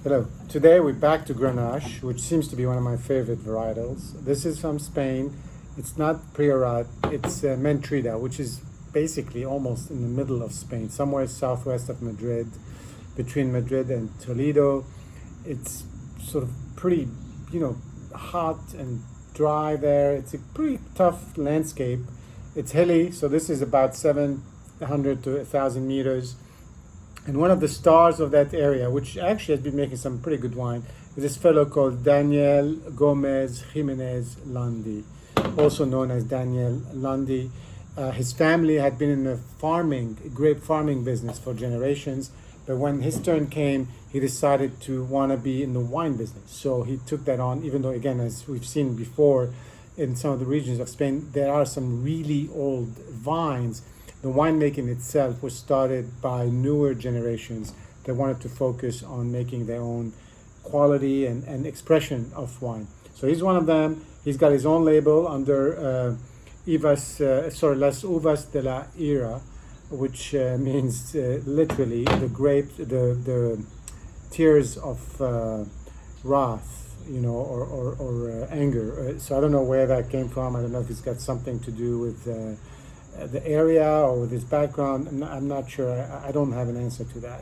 Hello. Today we're back to Grenache, which seems to be one of my favorite varietals. This is from Spain. It's not Priorat, it's Mentrida, which is basically almost in the middle of Spain, somewhere southwest of Madrid, between Madrid and Toledo. It's sort of pretty, hot and dry there. It's a pretty tough landscape. It's hilly, so this is about 700 to 1,000 meters. And one of the stars of that area, which actually has been making some pretty good wine, is this fellow called Daniel Gomez Jimenez Landi, also known as Daniel Landi. His family had been in the grape farming business for generations, but when his turn came, he decided to want to be in the wine business. So he took that on, even though, again, as we've seen before, in some of the regions of Spain, there are some really old vines. The winemaking itself was started by newer generations that wanted to focus on making their own quality and expression of wine. So he's one of them. He's got his own label under Las Uvas de la Ira, which means literally the tears of wrath, or anger. So I don't know where that came from. I don't know if it's got something to do with the area or with his background. I'm not sure. I don't have an answer to that.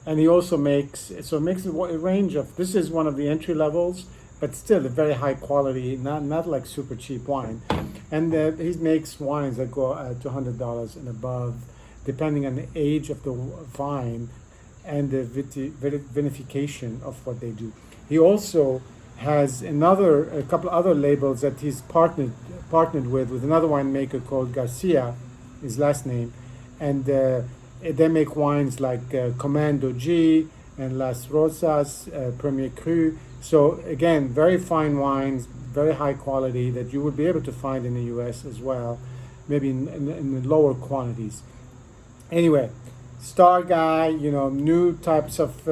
And he also makes a range of, this is one of the entry levels, but still a very high quality, not like super cheap wine. And he makes wines that go to $100 and above, depending on the age of the vine and the vinification of what they do. He also has a couple other labels that he's partnered with another winemaker called Garcia, his last name, and they make wines like Commando G and Las Rosas, Premier Cru. So again, very fine wines, very high quality that you would be able to find in the U.S. as well, maybe in the lower quantities. Anyway, star guy, new types of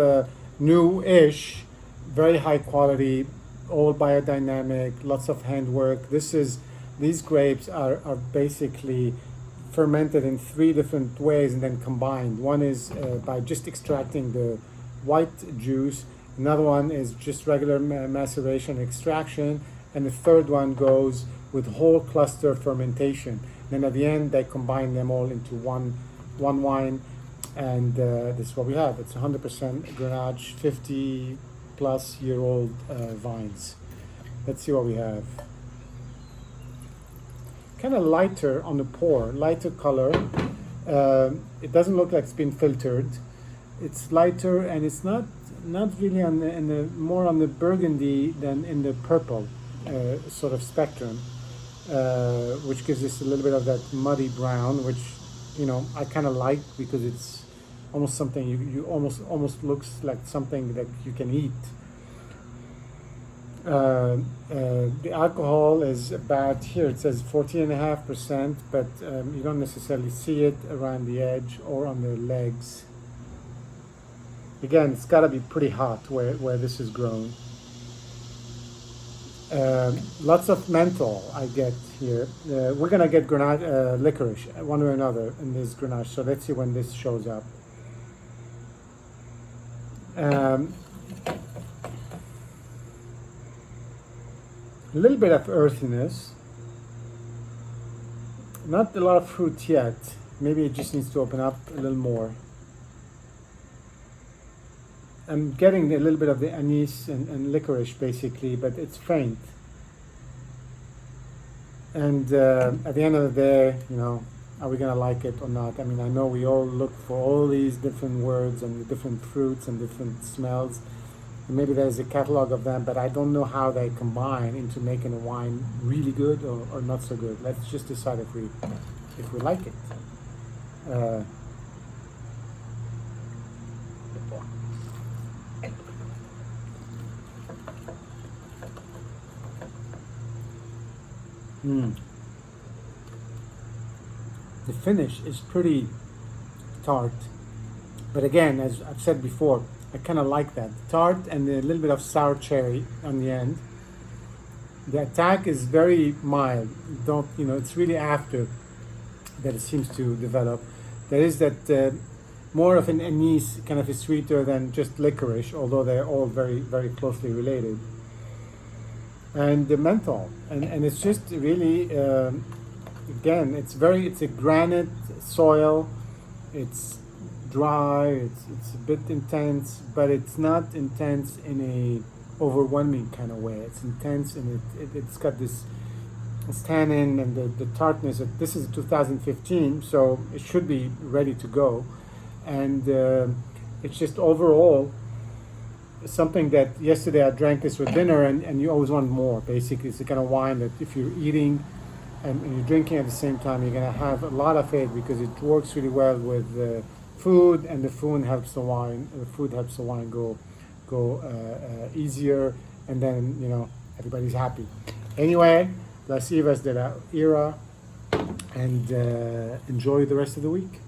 new-ish, very high quality, all biodynamic, lots of handwork. These grapes are basically fermented in 3 different ways and then combined. One is by just extracting the white juice. Another one is just regular maceration extraction. And the third one goes with whole cluster fermentation. Then at the end, they combine them all into one wine. And this is what we have. It's 100% Grenache, 50-plus-year-old vines. Let's see what we have. Kind of lighter on the pour, lighter color. It doesn't look like it's been filtered. It's lighter, and it's not really more on the burgundy than in the purple sort of spectrum, which gives us a little bit of that muddy brown, which I kind of like because it's almost something you almost looks like something that you can eat. The alcohol is about, here it says 14.5%, but you don't necessarily see it around the edge or on the legs. Again, it's got to be pretty hot where this is grown. Lots of menthol I get here. We're going to get Granacha, licorice, one way or another in this Grenache, so let's see when this shows up. A little bit of earthiness, not a lot of fruit yet. Maybe it just needs to open up a little more. I'm getting a little bit of the anise and licorice basically, but it's faint. And at the end of the day, are we gonna like it or not? I mean, I know we all look for all these different words and the different fruits and different smells. Maybe there's a catalog of them, but I don't know how they combine into making a wine really good or not so good. Let's just decide if we like it. The finish is pretty tart, but again, as I've said before, I kind of like that tart and a little bit of sour cherry on the end. The attack is very mild. It's really after that it seems to develop. There is that more of an anise, kind of a sweeter than just licorice, although they're all very, very closely related. And the menthol, and it's just really, again, it's a granite soil. It's dry. It's a bit intense, but it's not intense in a overwhelming kind of way. It's intense, and it's got this tannin and the tartness. This is 2015, so it should be ready to go. And it's just overall something that yesterday I drank this with dinner, and you always want more. Basically, it's the kind of wine that if you're eating and you're drinking at the same time, you're going to have a lot of it because it works really well with food, and the food helps the wine. The food helps the wine go easier, and then everybody's happy. Anyway, las Uvas de la Era, and enjoy the rest of the week.